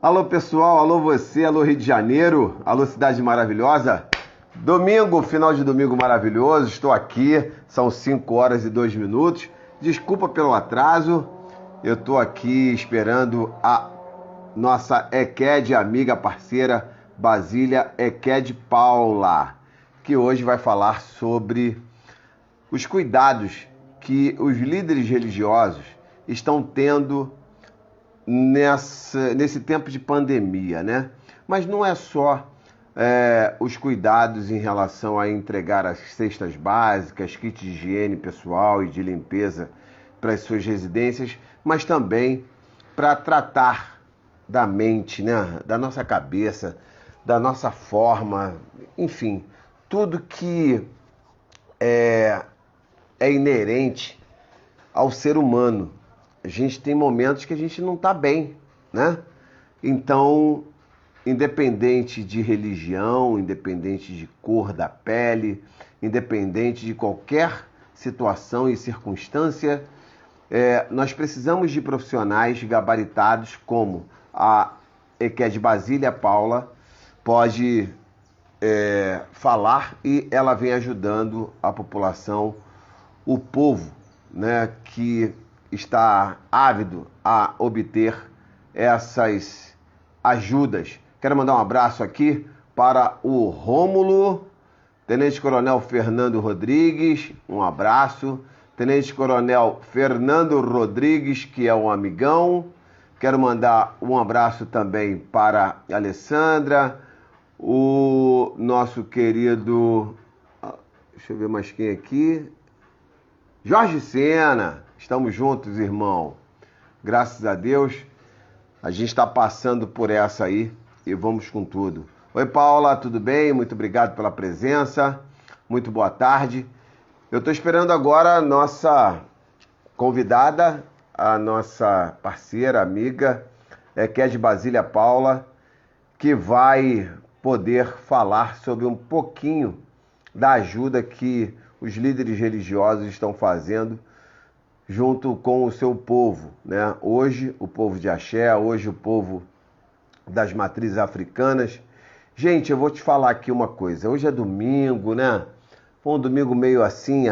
Alô pessoal, alô você, alô Rio de Janeiro, alô cidade maravilhosa. Domingo, final de domingo maravilhoso, estou aqui, são 5 horas e 2 minutos. Desculpa pelo atraso, eu estou aqui esperando a nossa EQED, amiga, parceira, Basília EQED Paula, que hoje vai falar sobre os cuidados que os líderes religiosos estão tendo nesse tempo de pandemia, né? Mas não é só os cuidados em relação a entregar as cestas básicas, kits de higiene pessoal e de limpeza para as suas residências, mas também para tratar da mente, né? Da nossa cabeça, da nossa forma, enfim, tudo que é inerente ao ser humano. A gente tem momentos que a gente não está bem, né? Então, independente de religião, independente de cor da pele, independente de qualquer situação e circunstância, nós precisamos de profissionais gabaritados como a EQED Basília Paula pode falar, e ela vem ajudando a população, o povo, né, que está ávido a obter essas ajudas. Quero mandar um abraço aqui para o Rômulo, Tenente Coronel Fernando Rodrigues, um abraço. Tenente Coronel Fernando Rodrigues, que é um amigão. Quero mandar um abraço também para a Alessandra, o nosso querido, deixa eu ver mais quem aqui, Jorge Sena. Estamos juntos, irmão. Graças a Deus, a gente está passando por essa aí e vamos com tudo. Oi, Paula, tudo bem? Muito obrigado pela presença. Muito boa tarde. Eu estou esperando agora a nossa convidada, a nossa parceira, amiga, EQED Basília Paula, que vai poder falar sobre um pouquinho da ajuda que os líderes religiosos estão fazendo junto com o seu povo, né? Hoje, o povo de Axé, hoje o povo das matrizes africanas. Gente, eu vou te falar aqui uma coisa. Hoje é domingo, né? Foi um domingo meio assim.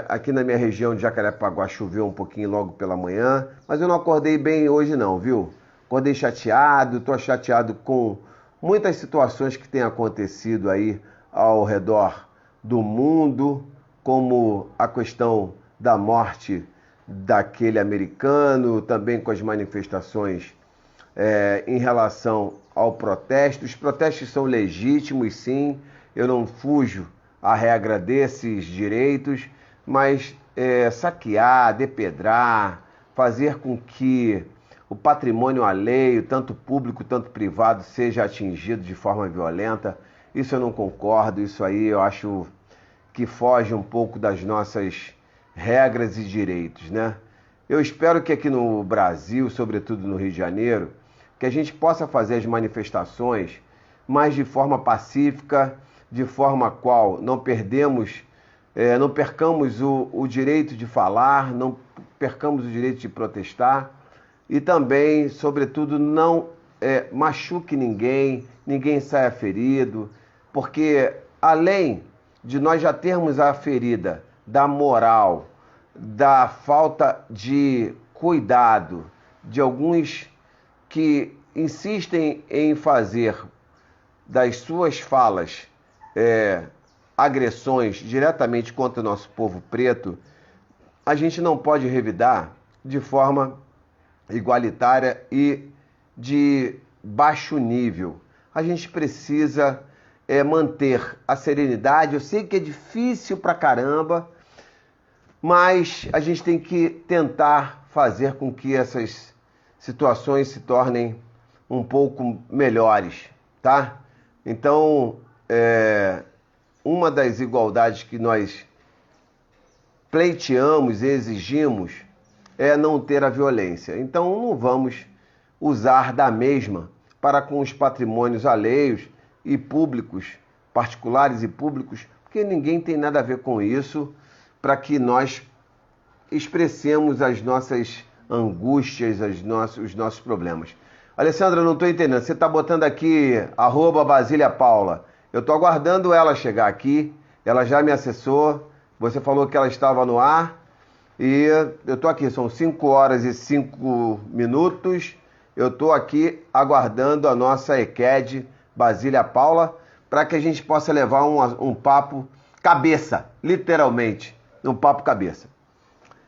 Aqui na minha região de Jacarepaguá choveu um pouquinho logo pela manhã, mas eu não acordei bem hoje não, viu? Acordei chateado, tô chateado com muitas situações que têm acontecido aí ao redor do mundo, como a questão da morte daquele americano, também com as manifestações em relação ao protesto. Os protestos são legítimos, sim, eu não fujo à regra desses direitos, mas saquear, depedrar, fazer com que o patrimônio alheio, tanto público, tanto privado, seja atingido de forma violenta, isso eu não concordo, isso aí eu acho que foge um pouco das nossas regras e direitos, né? Eu espero que aqui no Brasil, sobretudo no Rio de Janeiro, que a gente possa fazer as manifestações, mas de forma pacífica, de forma a qual não percamos o direito de falar, não percamos o direito de protestar e também, sobretudo, não machuque ninguém saia ferido, porque além de nós já termos a ferida da moral, da falta de cuidado de alguns que insistem em fazer das suas falas agressões diretamente contra o nosso povo preto, a gente não pode revidar de forma igualitária e de baixo nível. A gente precisa manter a serenidade. Eu sei que é difícil pra caramba, mas a gente tem que tentar fazer com que essas situações se tornem um pouco melhores, tá? Então, uma das igualdades que nós pleiteamos e exigimos é não ter a violência. Então, não vamos usar da mesma para com os patrimônios alheios e públicos, particulares e públicos, porque ninguém tem nada a ver com isso, para que nós expressemos as nossas angústias, os nossos problemas. Alessandra, eu não estou entendendo. Você está botando aqui @Basília Paula. Eu estou aguardando ela chegar aqui. Ela já me acessou. Você falou que ela estava no ar. E eu estou aqui. São 5 horas e 5 minutos. Eu estou aqui aguardando a nossa EQED Basília Paula para que a gente possa levar um papo cabeça, literalmente. Um papo cabeça.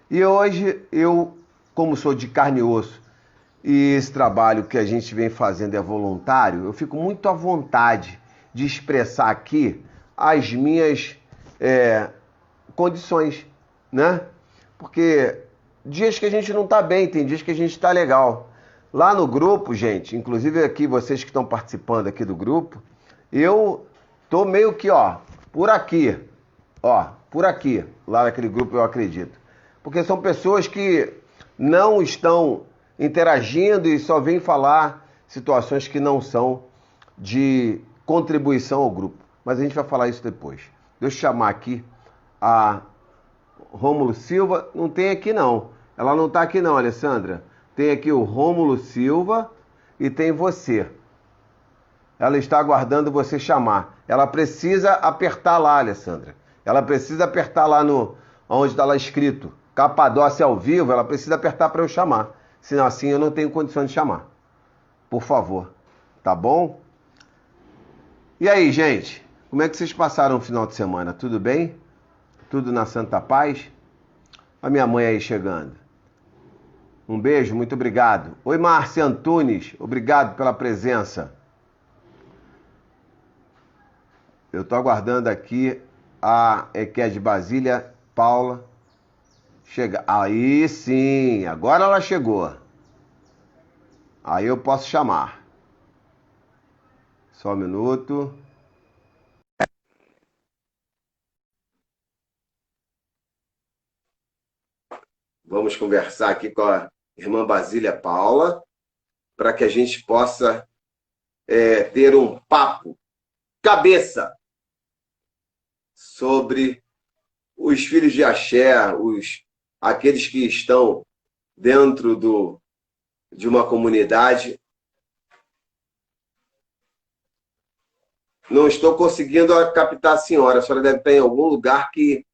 E hoje eu, como sou de carne e osso, e esse trabalho que a gente vem fazendo é voluntário, eu fico muito à vontade de expressar aqui as minhas condições, né? Porque dias que a gente não tá bem, tem dias que a gente tá legal. Lá no grupo, gente, inclusive aqui vocês que estão participando aqui do grupo, eu tô meio que, por aqui, por aqui, lá naquele grupo eu acredito. Porque são pessoas que não estão interagindo e só vêm falar situações que não são de contribuição ao grupo. Mas a gente vai falar isso depois. Deixa eu chamar aqui a Rômulo Silva. Não tem aqui não. Ela não está aqui não, Alessandra. Tem aqui o Rômulo Silva e tem você. Ela está aguardando você chamar. Ela precisa apertar lá, Alessandra. Ela precisa apertar lá onde está lá escrito Capadócia ao vivo. Ela precisa apertar para eu chamar. Senão assim eu não tenho condição de chamar. Por favor. Tá bom? E aí, gente? Como é que vocês passaram o final de semana? Tudo bem? Tudo na santa paz? A minha mãe aí chegando. Um beijo, muito obrigado. Oi, Márcia Antunes. Obrigado pela presença. Eu estou aguardando aqui a EQED Basília Paula chegar. Aí sim, agora ela chegou. Aí eu posso chamar. Só um minuto. Vamos conversar aqui com a irmã Basília Paula para que a gente possa ter um papo cabeça sobre os filhos de Axé, aqueles que estão dentro de uma comunidade. Não estou conseguindo captar a senhora deve estar em algum lugar que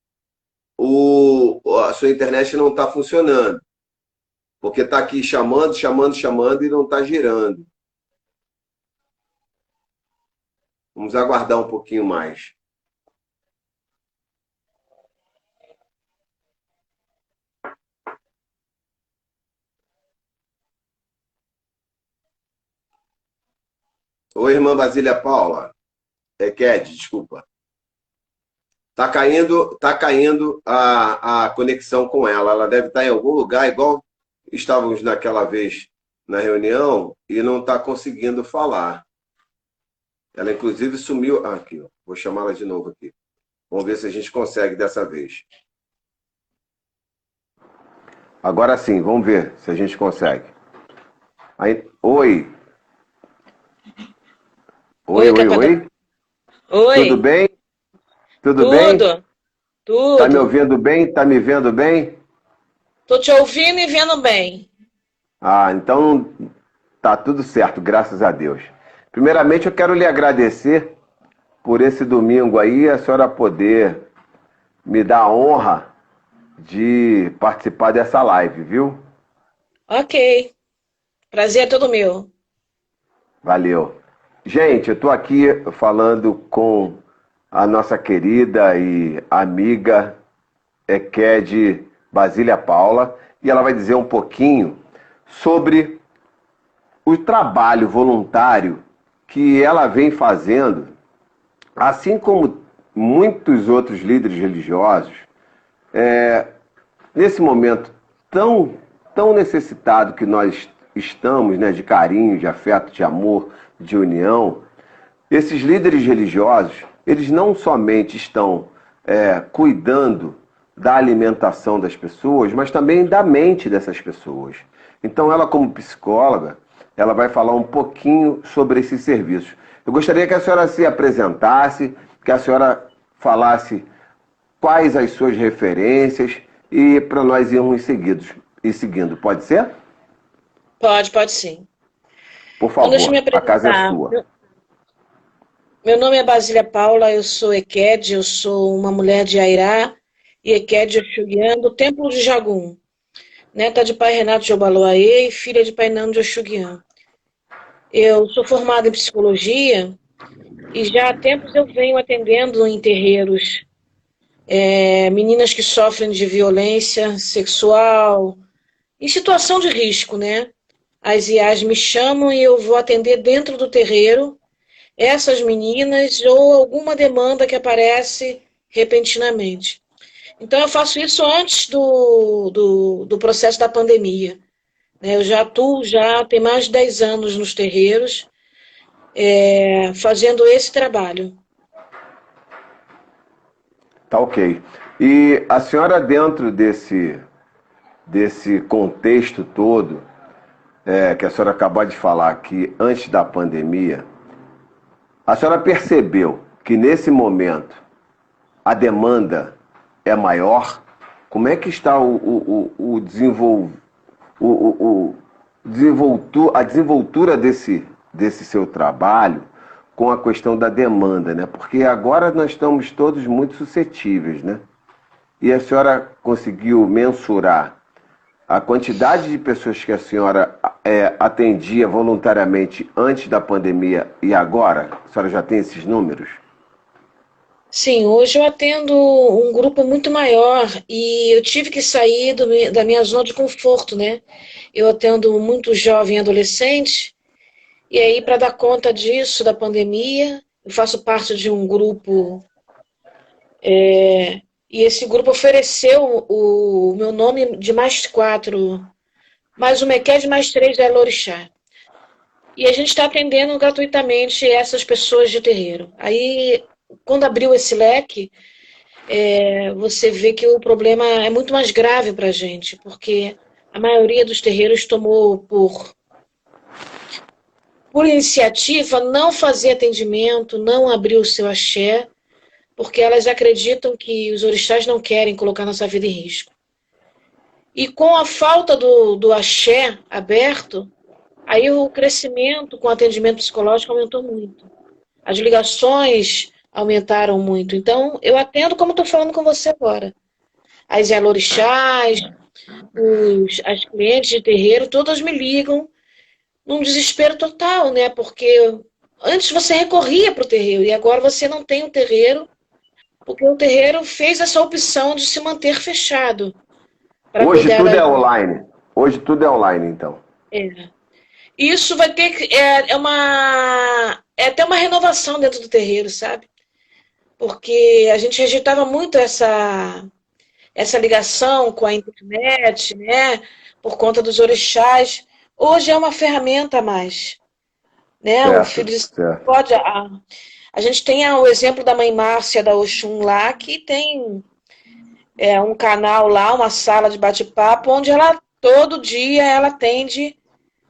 a sua internet não está funcionando. Porque está aqui chamando e não está girando. Vamos aguardar um pouquinho mais. Oi, irmã Basília Paula. EQED, desculpa. Tá caindo a conexão com ela. Ela deve estar em algum lugar, igual estávamos naquela vez na reunião, e não está conseguindo falar. Ela, inclusive, sumiu. Aqui, ó. Vou chamá-la de novo aqui. Vamos ver se a gente consegue dessa vez. Agora sim, vamos ver se a gente consegue. Aí, oi. Oi. Oi. Tudo bem? Tudo bem? Tudo. Tá me ouvindo bem? Tá me vendo bem? Tô te ouvindo e vendo bem. Então tá tudo certo, graças a Deus. Primeiramente, eu quero lhe agradecer por esse domingo aí, a senhora poder me dar a honra de participar dessa live, viu? Ok. Prazer é todo meu. Valeu. Gente, eu tô aqui falando com a nossa querida e amiga EQED Basília Paula, e ela vai dizer um pouquinho sobre o trabalho voluntário que ela vem fazendo, assim como muitos outros líderes religiosos, nesse momento tão necessitado que nós estamos, né, de carinho, de afeto, de amor, de união. Esses líderes religiosos, eles não somente estão cuidando da alimentação das pessoas, mas também da mente dessas pessoas. Então ela, como psicóloga, ela vai falar um pouquinho sobre esses serviços. Eu gostaria que a senhora se apresentasse, que a senhora falasse quais as suas referências e para nós irmos seguindo. Pode ser? Pode sim. Por Então, deixa eu me favor, a casa é apresentar. sua. Meu nome é Basília Paula, eu sou Eked, eu sou uma mulher de Airá e Eked Oxuguian, do Templo de Jagum, neta de pai Renato de Obaloaê e filha de pai Nando de Oxuguian. Eu sou formada em psicologia e já há tempos eu venho atendendo em terreiros meninas que sofrem de violência sexual, em situação de risco, né? As IAs me chamam e eu vou atender dentro do terreiro essas meninas ou alguma demanda que aparece repentinamente. Então, eu faço isso antes do processo da pandemia, né? Eu já atuo, já tem mais de 10 anos nos terreiros, fazendo esse trabalho. Tá ok. E a senhora, dentro desse contexto todo, que a senhora acabou de falar aqui, antes da pandemia, a senhora percebeu que nesse momento a demanda é maior? Como é que está a desenvoltura desse seu trabalho com a questão da demanda, né? Porque agora nós estamos todos muito suscetíveis, né? E a senhora conseguiu mensurar a quantidade de pessoas que a senhora atendia voluntariamente antes da pandemia e agora? A senhora já tem esses números? Sim, hoje eu atendo um grupo muito maior e eu tive que sair da minha zona de conforto, né? Eu atendo muito jovem e adolescente, e aí, para dar conta disso, da pandemia, eu faço parte de um grupo, e esse grupo ofereceu o meu nome de mais quatro, mais o Mequed mais três da Elorixá. E a gente está atendendo gratuitamente essas pessoas de terreiro. Aí, quando abriu esse leque, você vê que o problema é muito mais grave para a gente, porque a maioria dos terreiros tomou por iniciativa não fazer atendimento, não abrir o seu axé, porque elas acreditam que os orixás não querem colocar nossa vida em risco. E com a falta do axé aberto, aí o crescimento com atendimento psicológico aumentou muito. As ligações aumentaram muito. Então, eu atendo como estou falando com você agora. As elorixás, as clientes de terreiro, todas me ligam num desespero total, né? Porque antes você recorria para o terreiro e agora você não tem um terreiro, porque o terreiro fez essa opção de se manter fechado para Hoje cuidar tudo das. é online. Hoje tudo é online, então. É. Isso vai ter que. É até uma renovação dentro do terreiro, sabe? Porque a gente rejeitava muito essa ligação com a internet, né? Por conta dos orixás. Hoje é uma ferramenta a mais, né? O Certo, filho de certo. pode. A gente tem o exemplo da mãe Márcia da Oxum lá, que tem um canal lá, uma sala de bate-papo, onde ela todo dia ela atende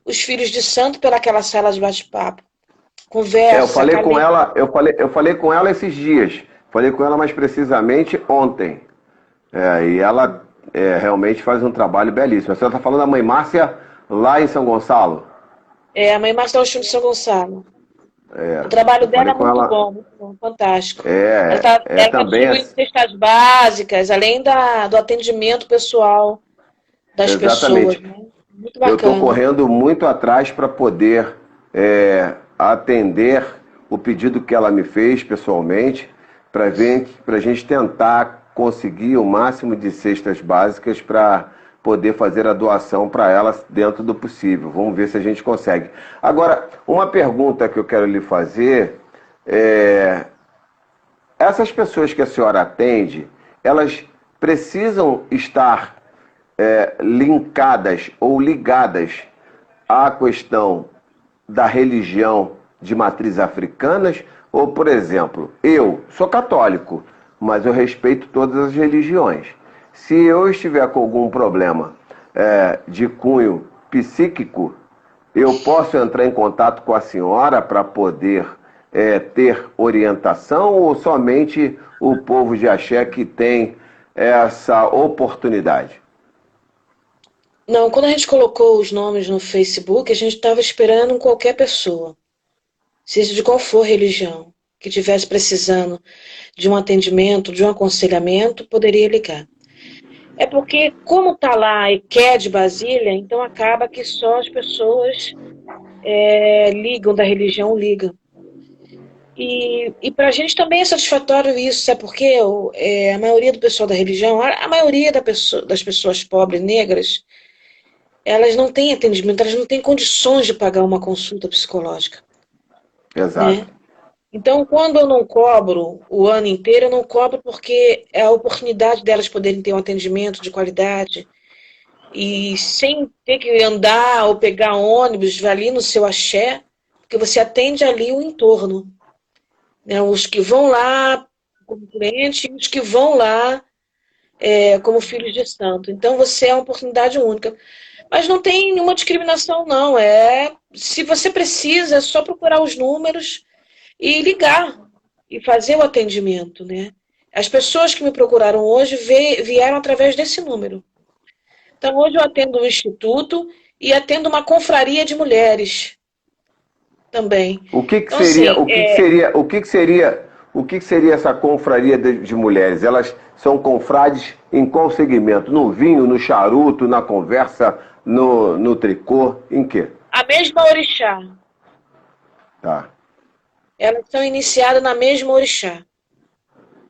os filhos de santo pelaquela sala de bate-papo. Eu Conversa, falei com acalenta. ela, eu falei com ela esses dias. Falei com ela mais precisamente ontem. E ela realmente faz um trabalho belíssimo. A senhora está falando da mãe Márcia lá em São Gonçalo? A mãe Márcia da Oxum de São Gonçalo. O Eu trabalho falei dela é com ela. muito bom, fantástico. É Ela tá também. distribuindo cestas básicas, além do atendimento pessoal das pessoas, Exatamente. né? Muito Eu estou bacana. correndo muito atrás para poder atender o pedido que ela me fez pessoalmente, para a gente tentar conseguir o máximo de cestas básicas para poder fazer a doação para elas dentro do possível. Vamos ver se a gente consegue. Agora, uma pergunta que eu quero lhe fazer é: essas pessoas que a senhora atende, elas precisam estar linkadas ou ligadas à questão da religião de matriz africanas? Ou, por exemplo, eu sou católico, mas eu respeito todas as religiões. Se eu estiver com algum problema de cunho psíquico, eu posso entrar em contato com a senhora para poder ter orientação, ou somente o povo de Axé que tem essa oportunidade? Não, quando a gente colocou os nomes no Facebook, a gente estava esperando qualquer pessoa, seja de qual for religião, que estivesse precisando de um atendimento, de um aconselhamento, poderia ligar. É porque, como está lá a EQED Brasília, então acaba que só as pessoas ligam da religião, ligam. E para a gente também é satisfatório isso, sabe por quê? A maioria do pessoal da religião, a maioria das pessoas pobres, negras, elas não têm atendimento, elas não têm condições de pagar uma consulta psicológica, né? Exato. Então, quando eu não cobro o ano inteiro, eu não cobro porque é a oportunidade delas poderem ter um atendimento de qualidade e sem ter que andar ou pegar ônibus ali no seu axé, porque você atende ali o entorno, né? Os que vão lá como cliente e os que vão lá como filhos de santo. Então, você é uma oportunidade única. Mas não tem nenhuma discriminação, não. Se você precisa, é só procurar os números e ligar e fazer o atendimento, né? As pessoas que me procuraram hoje vieram através desse número. Então, hoje eu atendo um instituto e atendo uma confraria de mulheres também. O que que Então, seria, assim, o que que seria, o que que seria, o que que seria essa confraria de mulheres? Elas são confrades em qual segmento? No vinho, no charuto, na conversa, no tricô, em quê? a mesma orixá. Tá. Elas são iniciadas na mesma orixá.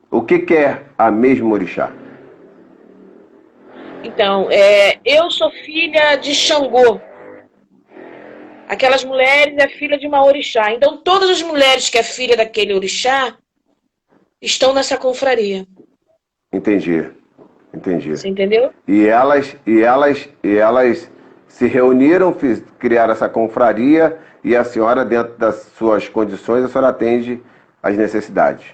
O que que é a mesma orixá? Então, eu sou filha de Xangô. Aquelas mulheres é filha de uma orixá. Então, todas as mulheres que é filha daquele orixá estão nessa confraria. Entendi, entendi. Você entendeu? E elas se reuniram, criaram essa confraria e a senhora, dentro das suas condições, a senhora atende às necessidades.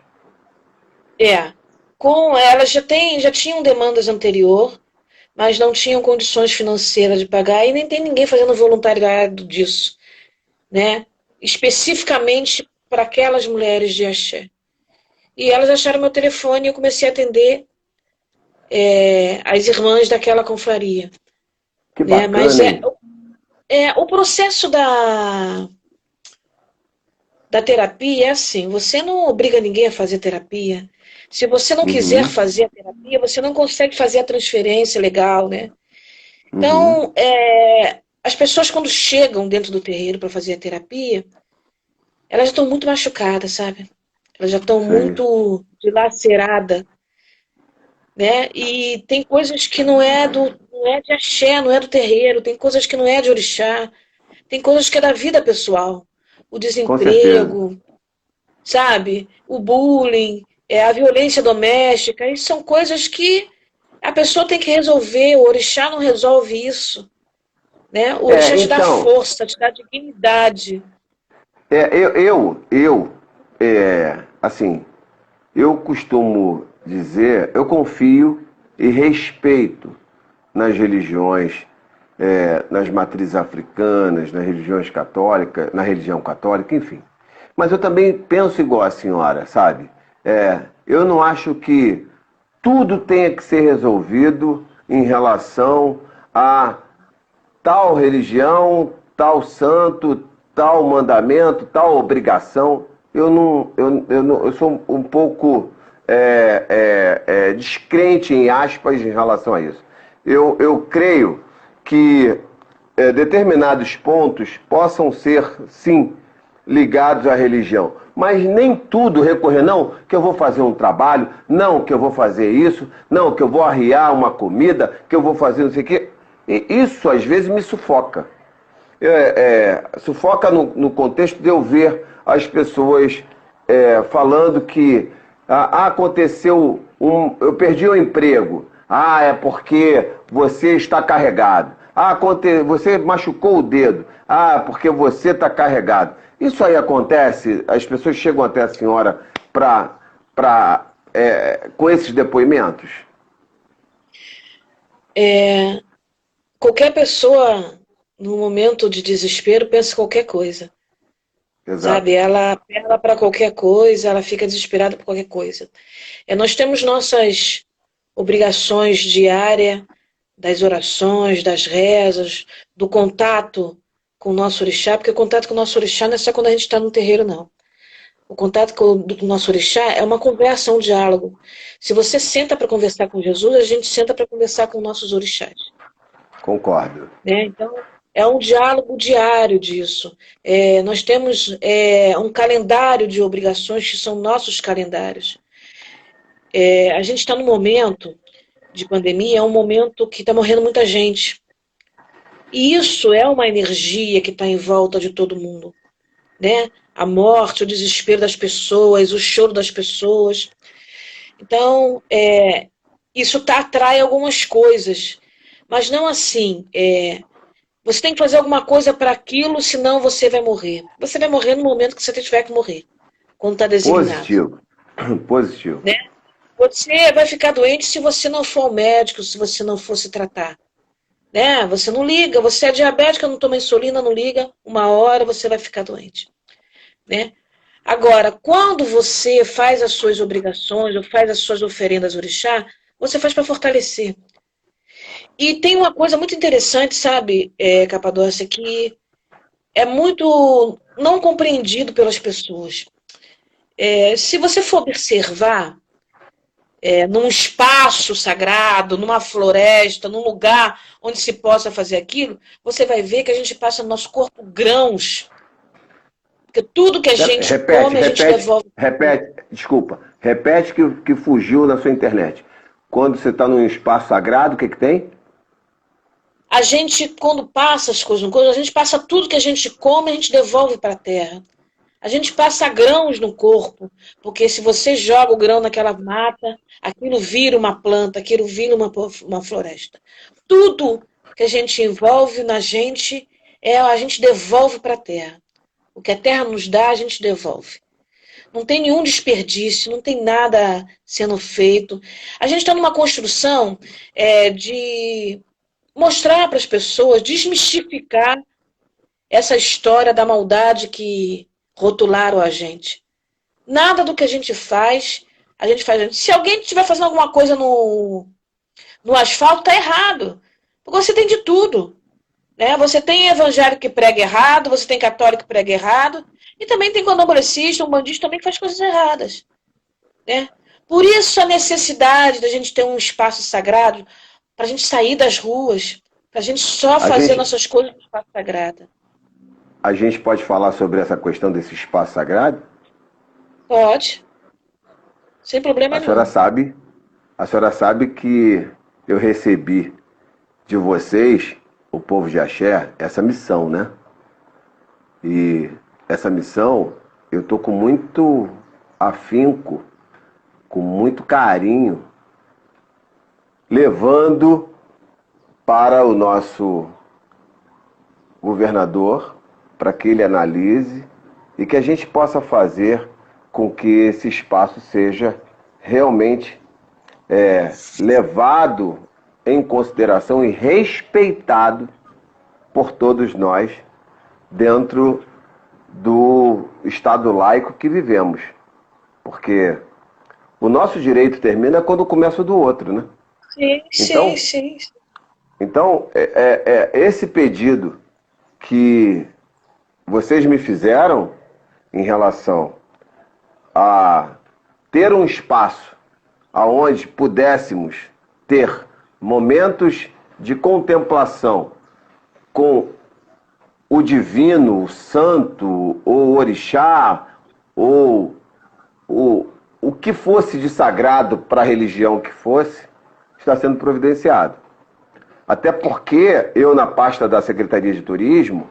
É. Com elas já tinham demandas anterior, mas não tinham condições financeiras de pagar e nem tem ninguém fazendo voluntariado disso, né? Especificamente para aquelas mulheres de axé. E elas acharam meu telefone e eu comecei a atender as irmãs daquela confraria, Que né? Mas bacana, hein? o processo da terapia é assim, você não obriga ninguém a fazer terapia. Se você não quiser Uhum, fazer a terapia, você não consegue fazer a transferência legal, né? uhum. Então, as pessoas quando chegam dentro do terreiro para fazer a terapia, elas estão muito machucadas, sabe? Elas já estão Sei. muito dilaceradas, né? E tem coisas que não é de axé, não é do terreiro, tem coisas que não é de orixá, tem coisas que é da vida pessoal. O Com certeza. desemprego, sabe? O bullying, a violência doméstica, isso são coisas que a pessoa tem que resolver, o orixá não resolve isso, né? O orixá te dá Então, força, te dá dignidade. assim, eu costumo dizer, eu confio e respeito nas religiões, nas matrizes africanas, nas religiões católicas, na religião católica, enfim. Mas eu também penso igual a senhora, sabe? Eu não acho que tudo tenha que ser resolvido em relação a tal religião, tal santo, tal mandamento, tal obrigação. Eu sou um pouco descrente, em aspas, em relação a isso. Eu creio que determinados pontos possam ser, sim, ligados à religião. Mas nem tudo recorrer, não, que eu vou fazer um trabalho, não, que eu vou fazer isso, não, que eu vou arriar uma comida, que eu vou fazer não sei o quê. E isso às vezes me sufoca. Sufoca no contexto de eu ver as pessoas falando que aconteceu eu perdi o emprego. É porque você está carregado. Você machucou o dedo. Porque você está carregado. Isso aí acontece, as pessoas chegam até a senhora com esses depoimentos? Qualquer pessoa, no momento de desespero, pensa em qualquer coisa. Sabe? Exato. Ela apela para qualquer coisa, ela fica desesperada por qualquer coisa. Nós temos nossas obrigações diárias, das orações, das rezas, do contato com o nosso orixá, porque o contato com o nosso orixá não é só quando a gente está no terreiro, não. O contato do nosso orixá é uma conversa, um diálogo. Se você senta para conversar com Jesus, a gente senta para conversar com nossos orixás. Concordo. Né? Então, é um diálogo diário disso. Nós temos um calendário de obrigações que são nossos calendários. A gente está num momento de pandemia, é um momento que está morrendo muita gente. E isso é uma energia que está em volta de todo mundo. Né? A morte, o desespero das pessoas, o choro das pessoas. Então, isso atrai algumas coisas. Mas não assim, você tem que fazer alguma coisa para aquilo, senão você vai morrer. Você vai morrer no momento que você tiver que morrer, quando está designado. Positivo. Positivo. Né? Você vai ficar doente se você não for ao médico, se você não for se tratar. Né? Você não liga, você é diabética, não toma insulina, não liga, uma hora você vai ficar doente. Né? Agora, quando você faz as suas obrigações ou faz as suas oferendas ao orixá, você faz para fortalecer. E tem uma coisa muito interessante, sabe, Capadócia, que é muito não compreendido pelas pessoas. Se você for observar num espaço sagrado, numa floresta, num lugar onde se possa fazer aquilo, você vai ver que a gente passa no nosso corpo grãos. Porque tudo que a gente come, a gente devolve. Repete que fugiu na sua internet. Quando você está num espaço sagrado, o que tem? A gente, quando passa as coisas no corpo, a gente passa tudo que a gente come, a gente devolve para a terra. A gente passa grãos no corpo, porque se você joga o grão naquela mata, aquilo vira uma planta, aquilo vira uma floresta. Tudo que a gente envolve na gente, a gente devolve para a terra. O que a terra nos dá, a gente devolve. Não tem nenhum desperdício, não tem nada sendo feito. A gente está numa construção de mostrar para as pessoas, desmistificar essa história da maldade que rotularam a gente. Nada do que a gente faz. Se alguém estiver fazendo alguma coisa no asfalto, está errado. Porque você tem de tudo. Né? Você tem evangélico que prega errado, você tem católico que prega errado, e também tem candomblessista, um bandista também que faz coisas erradas. Né? Por isso a necessidade da gente ter um espaço sagrado para a gente sair das ruas, para a gente só fazer nossas coisas no espaço sagrado. A gente pode falar sobre essa questão desse espaço sagrado? Pode. Sem problema nenhum. A senhora sabe que eu recebi de vocês, o povo de Axé, essa missão, né? E essa missão eu estou com muito afinco, com muito carinho, levando para o nosso governador, para que ele analise e que a gente possa fazer com que esse espaço seja realmente levado em consideração e respeitado por todos nós dentro do Estado laico que vivemos. Porque o nosso direito termina quando começa o do outro, né? Sim. Então, esse pedido que vocês me fizeram em relação a ter um espaço aonde pudéssemos ter momentos de contemplação com o divino, o santo, ou o orixá, ou o que fosse de sagrado para a religião que fosse, está sendo providenciado. Até porque eu, na pasta da Secretaria de Turismo,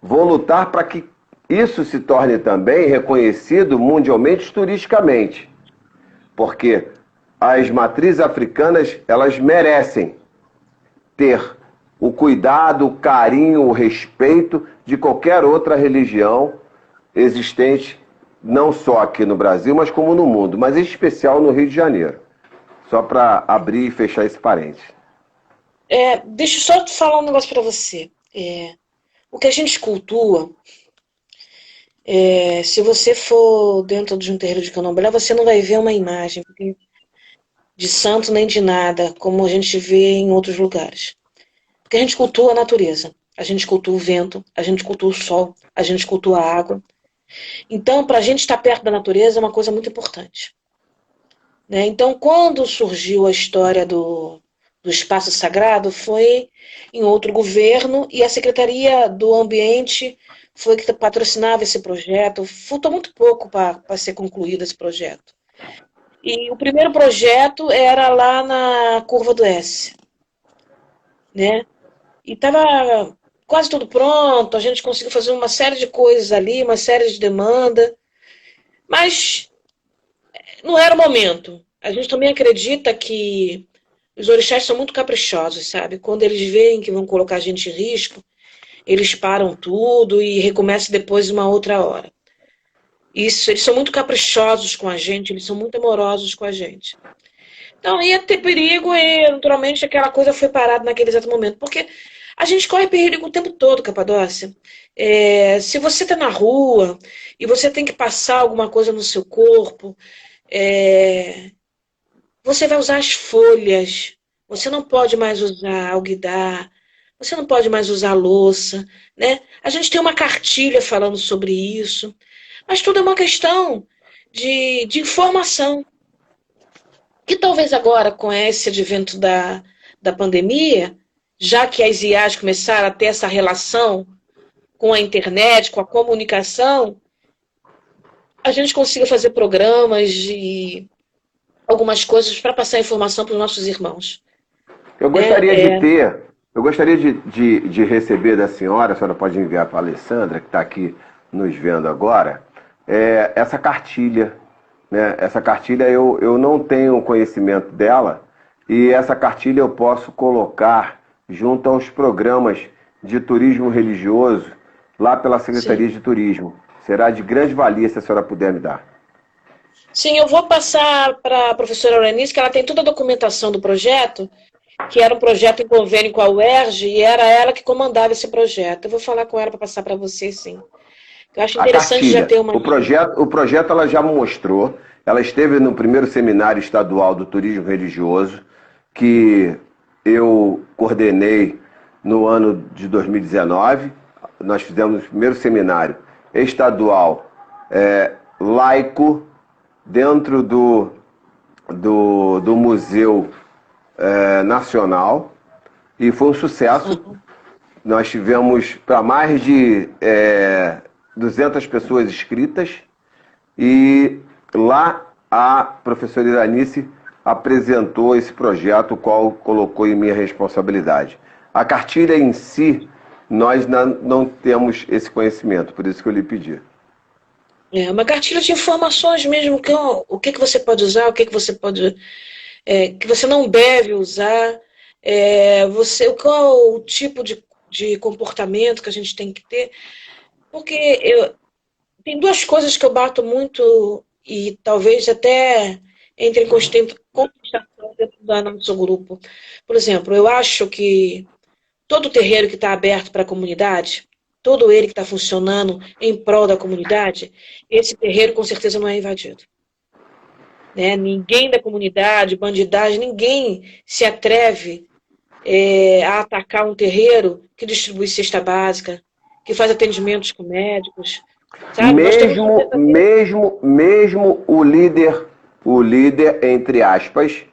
vou lutar para que isso se torne também reconhecido mundialmente turisticamente. Porque as matrizes africanas, elas merecem ter o cuidado, o carinho, o respeito de qualquer outra religião existente, não só aqui no Brasil, mas como no mundo, mas em especial no Rio de Janeiro. Só para abrir e fechar esse parênteses. Deixa eu só falar um negócio para você. O que a gente cultua, se você for dentro de um terreiro de candomblé, você não vai ver uma imagem, porque de santo nem de nada, como a gente vê em outros lugares. Porque a gente cultua a natureza, a gente cultua o vento, a gente cultua o sol, a gente cultua a água. Então, para a gente estar perto da natureza é uma coisa muito importante. Né? Então, quando surgiu a história do espaço sagrado, foi em outro governo e a Secretaria do Ambiente foi que patrocinava esse projeto. Faltou muito pouco para ser concluído esse projeto. E o primeiro projeto era lá na Curva do S, né? E estava quase tudo pronto, a gente conseguiu fazer uma série de coisas ali, uma série de demanda, mas não era o momento. A gente também acredita que os orixás são muito caprichosos, sabe? Quando eles veem que vão colocar a gente em risco, eles param tudo e recomeçam depois uma outra hora. Isso, eles são muito caprichosos com a gente, eles são muito amorosos com a gente. Então ia ter perigo e, naturalmente, aquela coisa foi parada naquele exato momento. Porque a gente corre perigo o tempo todo, Capadócia. Se você está na rua e você tem que passar alguma coisa no seu corpo, você vai usar as folhas. Você não pode mais usar alguidar. Você não pode mais usar louça, né? A gente tem uma cartilha falando sobre isso. Mas tudo é uma questão de informação. Que talvez agora, com esse advento da pandemia, já que as IAs começaram a ter essa relação com a internet, com a comunicação, a gente consiga fazer programas e algumas coisas para passar informação para os nossos irmãos. Eu gostaria de receber da senhora, a senhora pode enviar para a Alessandra, que está aqui nos vendo agora, essa cartilha. Né? Essa cartilha eu não tenho conhecimento dela, e essa cartilha eu posso colocar junto aos programas de turismo religioso lá pela Secretaria de Turismo. Será de grande valia se a senhora puder me dar. Sim, eu vou passar para a professora Aurenice, que ela tem toda a documentação do projeto, que era um projeto em convênio com a UERJ, e era ela que comandava esse projeto. Eu vou falar com ela para passar para você, sim. Eu acho interessante já ter uma... O projeto ela já mostrou, ela esteve no primeiro seminário estadual do turismo religioso, que eu coordenei no ano de 2019. Nós fizemos o primeiro seminário estadual laico, dentro do Museu Nacional, e foi um sucesso. Nós tivemos para mais de 200 pessoas inscritas, e lá a professora Iranice apresentou esse projeto, o qual colocou em minha responsabilidade. A cartilha em si, nós não temos esse conhecimento, por isso que eu lhe pedi. Uma cartilha de informações mesmo, o que você pode usar, o que você pode... que você não deve usar, qual o tipo de comportamento que a gente tem que ter. Porque tem duas coisas que eu bato muito e talvez até entre em contestação dentro do nosso grupo. Por exemplo, eu acho que todo terreiro que está aberto para a comunidade, todo ele que está funcionando em prol da comunidade, esse terreiro com certeza não é invadido. Né? Ninguém da comunidade, bandidagem, ninguém se atreve a atacar um terreiro que distribui cesta básica, que faz atendimentos com médicos. Sabe? Mesmo o líder, entre aspas,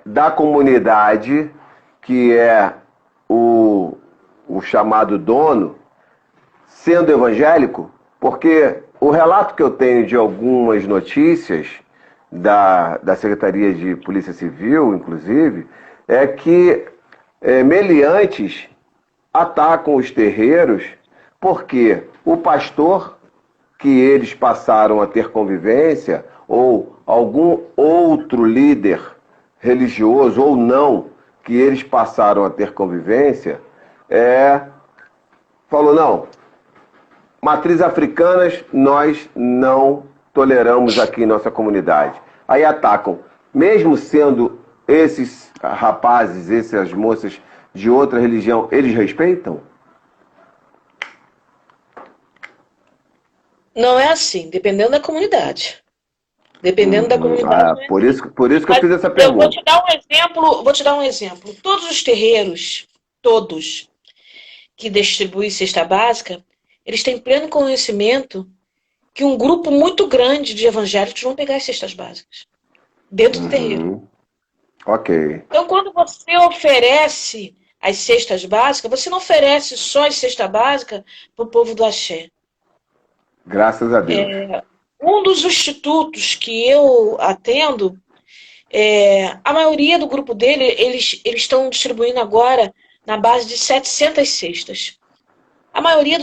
da comunidade, que é o chamado dono, sendo evangélico, porque o relato que eu tenho de algumas notícias da Secretaria de Polícia Civil, inclusive, é que meliantes atacam os terreiros porque o pastor que eles passaram a ter convivência, ou algum outro líder religioso ou não, que eles passaram a ter convivência, falou, não, matrizes africanas nós não toleramos aqui em nossa comunidade. Aí atacam. Mesmo sendo esses rapazes, essas moças de outra religião, eles respeitam? Não é assim, dependendo da comunidade. Dependendo da comunidade, não é assim. Por isso que eu Mas fiz essa eu vou pergunta. te dar um exemplo, vou te dar um exemplo. Todos os terreiros, todos que distribuem cesta básica, eles têm pleno conhecimento que um grupo muito grande de evangélicos vão pegar as cestas básicas dentro do terreiro. Uhum. Ok. Então, quando você oferece as cestas básicas, você não oferece só as cestas básicas para o povo do axé. Graças a Deus. Um dos institutos que eu atendo, a maioria do grupo dele, eles estão distribuindo agora na base de 700 cestas. A maioria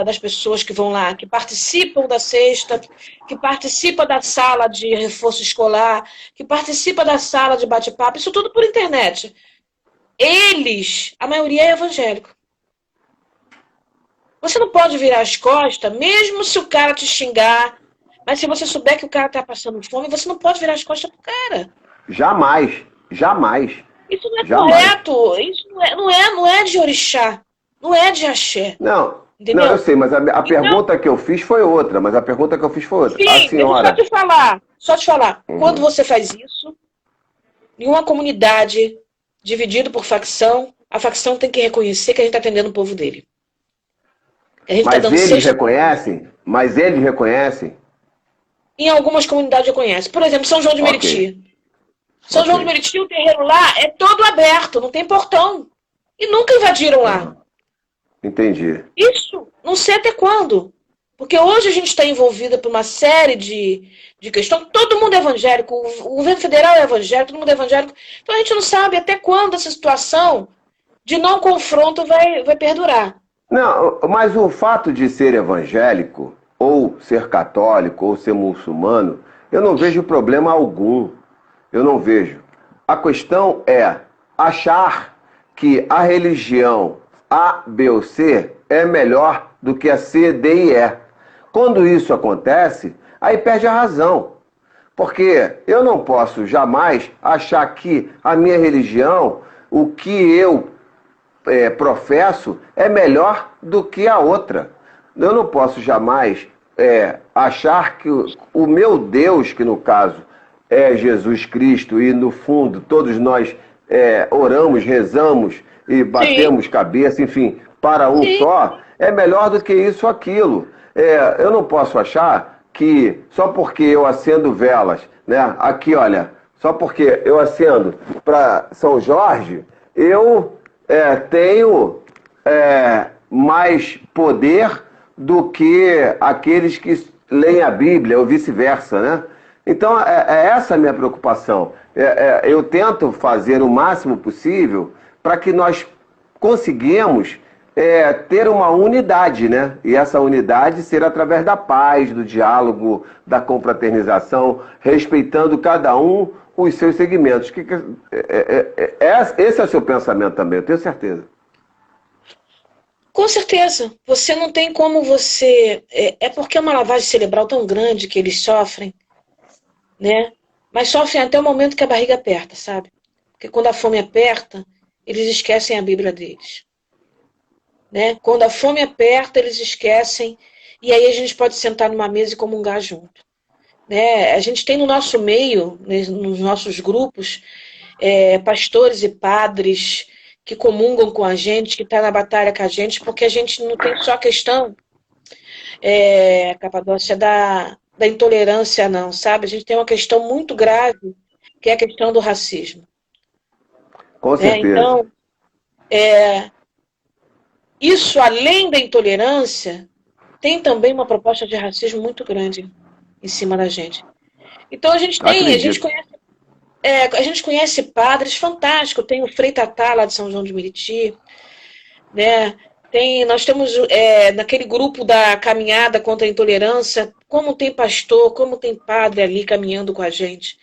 das pessoas que vão lá, que participam da cesta, que participa da sala de reforço escolar, que participa da sala de bate-papo, isso tudo por internet. A maioria é evangélico. Você não pode virar as costas, mesmo se o cara te xingar, mas se você souber que o cara está passando fome, você não pode virar as costas pro cara. Jamais. Jamais. Isso não é Jamais. correto. Isso não é de orixá. Não é de axé. Não, não, eu Entendeu? sei, mas a Então, pergunta que eu fiz foi outra. Mas a pergunta que eu fiz foi outra. A sim, deixa eu senhora. só te falar. Quando você faz isso, em uma comunidade dividida por facção, a facção tem que reconhecer que a gente está atendendo o povo dele. A gente está Mas dando eles cesta. reconhecem? Mas eles reconhecem? Em algumas comunidades eu conheço. Por exemplo, São João de Ok, Meriti. São João de ok. Meriti, o terreiro lá é todo aberto, não tem portão. E nunca invadiram lá. Entendi. Isso, não sei até quando. Porque hoje a gente está envolvida por uma série de questões. Todo mundo é evangélico, o governo federal é evangélico, todo mundo é evangélico. Então a gente não sabe até quando essa situação de não confronto vai perdurar. Não, mas o fato de ser evangélico, ou ser católico, ou ser muçulmano, eu não vejo problema algum. Eu não vejo. A questão é achar que a religião A, B ou C é melhor do que a C, D e E. Quando isso acontece, aí perde a razão. Porque eu não posso jamais achar que a minha religião, o que eu professo, é melhor do que a outra. Eu não posso jamais achar que o meu Deus, que no caso é Jesus Cristo, e no fundo todos nós oramos, rezamos e batemos cabeça, enfim, para um só, é melhor do que isso ou aquilo. Eu não posso achar que só porque eu acendo velas, né? Aqui, olha, só porque eu acendo para São Jorge, eu tenho mais poder do que aqueles que leem a Bíblia, ou vice-versa, né? Então, essa a minha preocupação. Eu tento fazer o máximo possível para que nós conseguimos ter uma unidade, né? E essa unidade ser através da paz, do diálogo, da confraternização, respeitando cada um os seus segmentos. Esse é o seu pensamento também, eu tenho certeza. Com certeza. Você não tem como você... É porque é uma lavagem cerebral tão grande que eles sofrem, né? Mas sofrem até o momento que a barriga aperta, sabe? Porque quando a fome aperta, eles esquecem a Bíblia deles. Né? Quando a fome aperta, eles esquecem, e aí a gente pode sentar numa mesa e comungar junto. Né? A gente tem no nosso meio, né, nos nossos grupos, pastores e padres que comungam com a gente, que estão na batalha com a gente, porque a gente não tem só a questão, Capadócia, da intolerância, não, sabe? A gente tem uma questão muito grave, que é a questão do racismo. Com certeza. Então, isso, além da intolerância, tem também uma proposta de racismo muito grande em cima da gente. Então a gente conhece padres fantásticos. Tem o Frei Tatá lá de São João de Meriti, né? Nós temos naquele grupo da caminhada contra a intolerância, como tem pastor, como tem padre ali caminhando com a gente.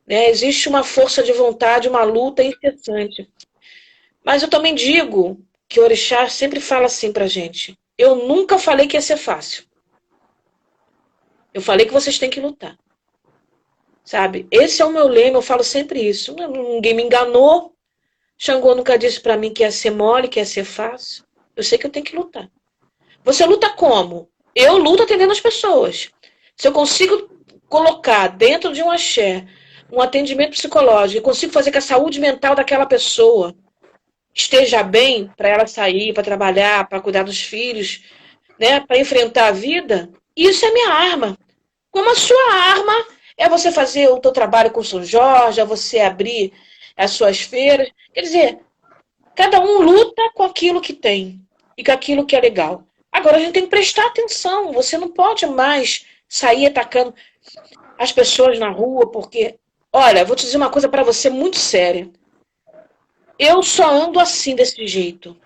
Né? Existe uma força de vontade, uma luta incessante. Mas eu também digo que o Orixá sempre fala assim pra gente: eu nunca falei que ia ser fácil. Eu falei que vocês têm que lutar. Sabe? Esse é o meu lema, eu falo sempre isso. Ninguém me enganou. Xangô nunca disse pra mim que ia ser mole, que ia ser fácil. Eu sei que eu tenho que lutar. Você luta como? Eu luto atendendo as pessoas. Se eu consigo colocar dentro de um axé um atendimento psicológico e consigo fazer que a saúde mental daquela pessoa esteja bem para ela sair, para trabalhar, para cuidar dos filhos, né, para enfrentar a vida, isso é minha arma. Como a sua arma é você fazer o teu trabalho com São Jorge, é você abrir as suas feiras. Quer dizer, cada um luta com aquilo que tem e com aquilo que é legal. Agora a gente tem que prestar atenção. Você não pode mais sair atacando as pessoas na rua, porque, olha, vou te dizer uma coisa para você muito séria. Eu só ando assim, desse jeito.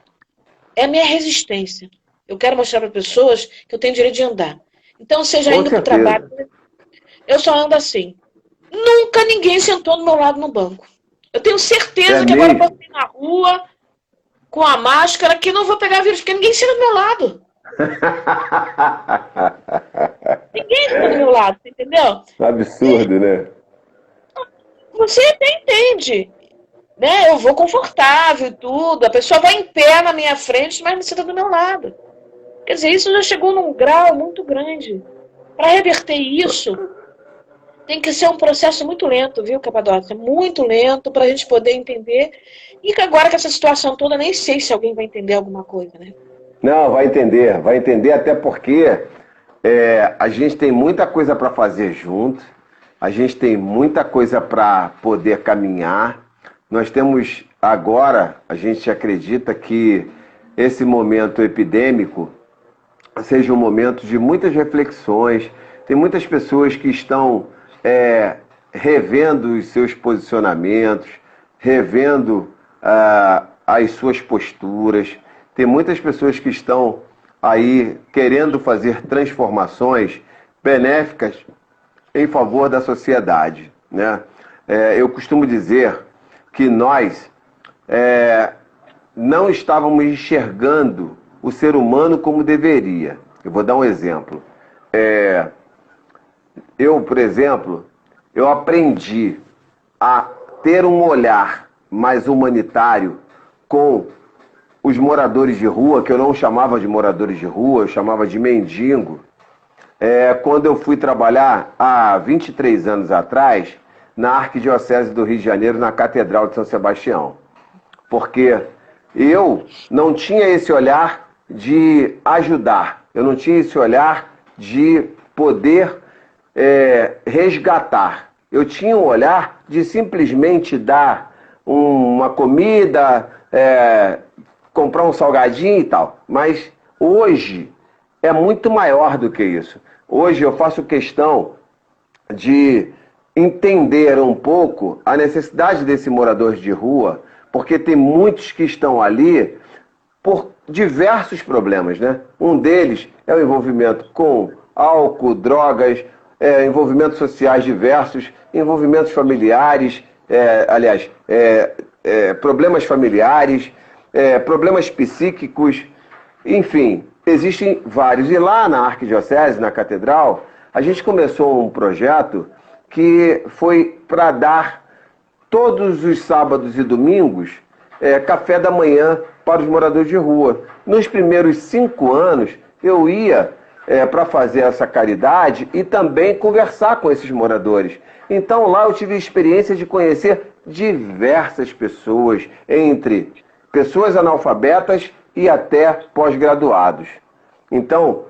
É a minha resistência. Eu quero mostrar para pessoas que eu tenho direito de andar. Então, seja Com indo para o certeza. trabalho, eu só ando assim. Nunca ninguém sentou do meu lado no banco. Eu tenho É certeza que agora eu posso mesmo? ir na rua com a máscara que não vou pegar vírus, porque ninguém senta do meu lado. Ninguém senta do meu lado, entendeu? Absurdo, né? Você até entende, né? Eu vou confortável e tudo, a pessoa vai em pé na minha frente, mas não senta do meu lado. Quer dizer, isso já chegou num grau muito grande. Para reverter isso, tem que ser um processo muito lento, viu, Capadócia? Muito lento para a gente poder entender. E que agora com essa situação toda, nem sei se alguém vai entender alguma coisa, né? Não, vai entender até porque a gente tem muita coisa para fazer junto, a gente tem muita coisa para poder caminhar. Nós temos agora, a gente acredita que esse momento epidêmico seja um momento de muitas reflexões. Tem muitas pessoas que estão revendo os seus posicionamentos, revendo as suas posturas. Tem muitas pessoas que estão aí querendo fazer transformações benéficas em favor da sociedade, né? Eu costumo dizer que nós não estávamos enxergando o ser humano como deveria. Eu vou dar um exemplo. Eu, por exemplo, eu aprendi a ter um olhar mais humanitário com os moradores de rua, que eu não chamava de moradores de rua, eu chamava de mendigo. Quando eu fui trabalhar há 23 anos atrás na Arquidiocese do Rio de Janeiro, na Catedral de São Sebastião. Porque eu não tinha esse olhar de ajudar, eu não tinha esse olhar de poder resgatar. Eu tinha um olhar de simplesmente dar uma comida, comprar um salgadinho e tal. Mas hoje é muito maior do que isso. Hoje eu faço questão de entender um pouco a necessidade desse morador de rua, porque tem muitos que estão ali por diversos problemas, né? Um deles é o envolvimento com álcool, drogas, envolvimentos sociais diversos, envolvimentos familiares, problemas familiares, problemas psíquicos, enfim, existem vários. E lá na Arquidiocese, na Catedral, a gente começou um projeto que foi para dar todos os sábados e domingos café da manhã para os moradores de rua. Nos primeiros 5 anos, eu ia para fazer essa caridade e também conversar com esses moradores. Então lá eu tive a experiência de conhecer diversas pessoas, entre pessoas analfabetas e até pós-graduados. Então,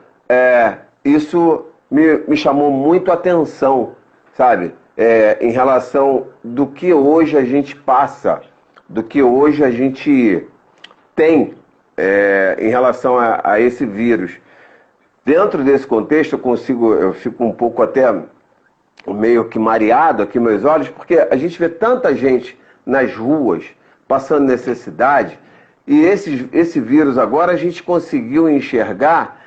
isso me chamou muito a atenção, sabe? Em relação do que hoje a gente passa, do que hoje a gente tem em relação a esse vírus. Dentro desse contexto, eu fico um pouco até meio que mareado aqui meus olhos, porque a gente vê tanta gente nas ruas passando necessidade, e esse vírus agora a gente conseguiu enxergar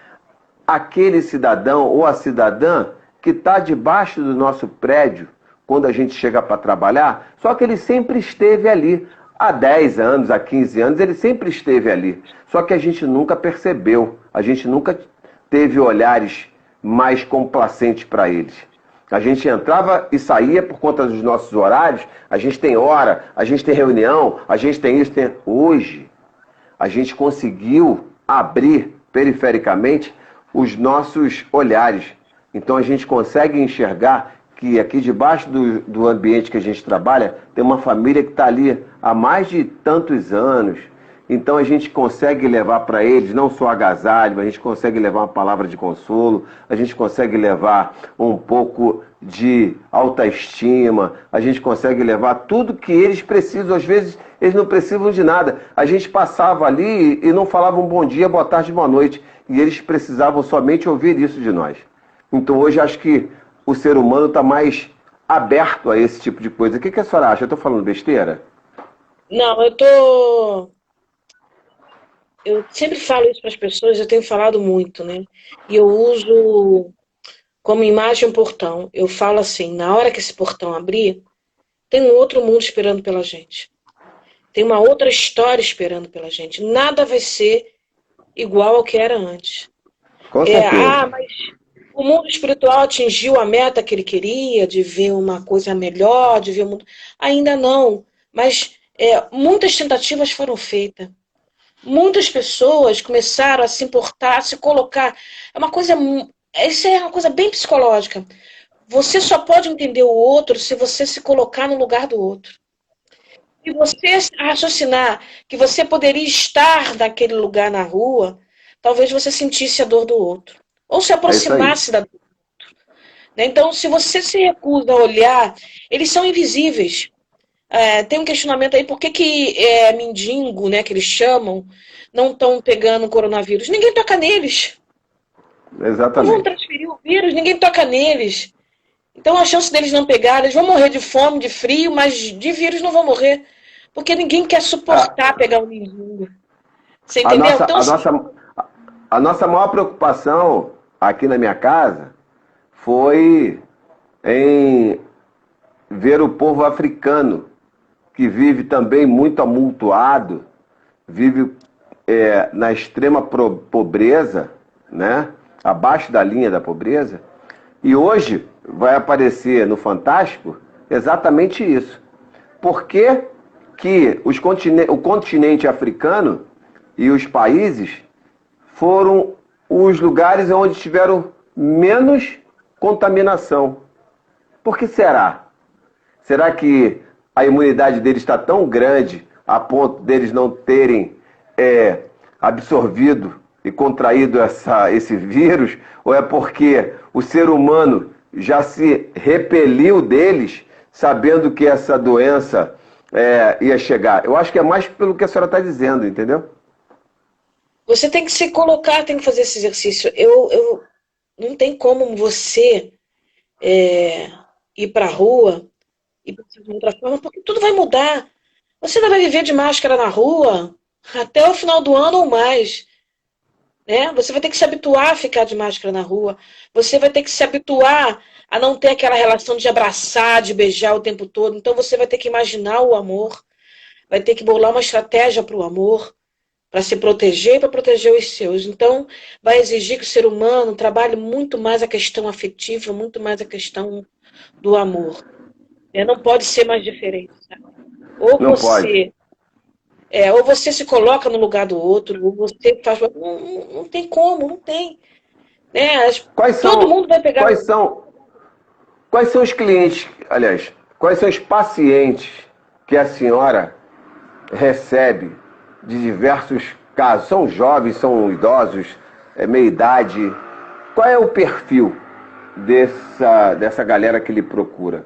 aquele cidadão ou a cidadã que está debaixo do nosso prédio quando a gente chega para trabalhar, só que ele sempre esteve ali. Há 10 anos, há 15 anos, ele sempre esteve ali. Só que a gente nunca percebeu, a gente nunca teve olhares mais complacentes para eles. A gente entrava e saía por conta dos nossos horários, a gente tem hora, a gente tem reunião, a gente tem isso, tem... Hoje, a gente conseguiu abrir perifericamente os nossos olhares. Então a gente consegue enxergar que aqui debaixo do ambiente que a gente trabalha, tem uma família que está ali há mais de tantos anos. Então a gente consegue levar para eles não só agasalho, a gente consegue levar uma palavra de consolo, a gente consegue levar um pouco de autoestima, a gente consegue levar tudo que eles precisam. Às vezes eles não precisam de nada. A gente passava ali e não falava um bom dia, boa tarde, boa noite, e eles precisavam somente ouvir isso de nós. Então hoje acho que o ser humano está mais aberto a esse tipo de coisa. O que a senhora acha? Eu estou falando besteira? Não, eu sempre falo isso para as pessoas, eu tenho falado muito, né? E eu uso como imagem um portão. Eu falo assim, na hora que esse portão abrir, tem um outro mundo esperando pela gente. Tem uma outra história esperando pela gente. Nada vai ser igual ao que era antes. Com certeza. Mas o mundo espiritual atingiu a meta que ele queria, de ver uma coisa melhor, de ver o mundo. Ainda não, mas muitas tentativas foram feitas. Muitas pessoas começaram a se importar, a se colocar. Isso é uma coisa bem psicológica. Você só pode entender o outro se você se colocar no lugar do outro. Se você raciocinar que você poderia estar naquele lugar na rua, talvez você sentisse a dor do outro. Ou se É isso aí. aproximasse da dor. Então, se você se recusa a olhar, eles são invisíveis. Tem um questionamento aí, por que mendigo, né, que eles chamam, não estão pegando coronavírus? Ninguém toca neles. Não vão Exatamente. transferir o vírus, ninguém toca neles. Então a chance deles não pegarem, eles vão morrer de fome, de frio, mas de vírus não vão morrer. Porque ninguém quer A, suportar pegar o mendigo. Você a entendeu? nossa, Então, a assim, nossa, a nossa maior preocupação aqui na minha casa foi em ver o povo africano, que vive também muito amultuado, vive na extrema pobreza, né? Abaixo da linha da pobreza. E hoje vai aparecer no Fantástico exatamente isso. Por que, que o continente africano e os países foram os lugares onde tiveram menos contaminação? Por que será? Será que a imunidade deles está tão grande a ponto deles não terem absorvido e contraído esse vírus? Ou é porque o ser humano já se repeliu deles, sabendo que essa doença ia chegar? Eu acho que é mais pelo que a senhora está dizendo, entendeu? você tem que se colocar, tem que fazer esse exercício. Não tem como você ir para a rua e pensar de outra forma, porque tudo vai mudar. Você ainda vai viver de máscara na rua até o final do ano ou mais. Né? Você vai ter que se habituar a ficar de máscara na rua. Você vai ter que se habituar a não ter aquela relação de abraçar, de beijar o tempo todo. Então você vai ter que imaginar o amor, vai ter que bolar uma estratégia para o amor, para se proteger e para proteger os seus. Então vai exigir que o ser humano trabalhe muito mais a questão afetiva, muito mais a questão do amor. Não pode ser mais diferente. Sabe? Ou Não pode. você ou você se coloca no lugar do outro, ou você faz. Não tem como, não tem. Né? Quais Todo são, mundo vai pegar. quais são, quais são os clientes, aliás, quais são os pacientes que a senhora recebe de diversos casos? São jovens, são idosos, meia idade? Qual é o perfil dessa galera que lhe procura?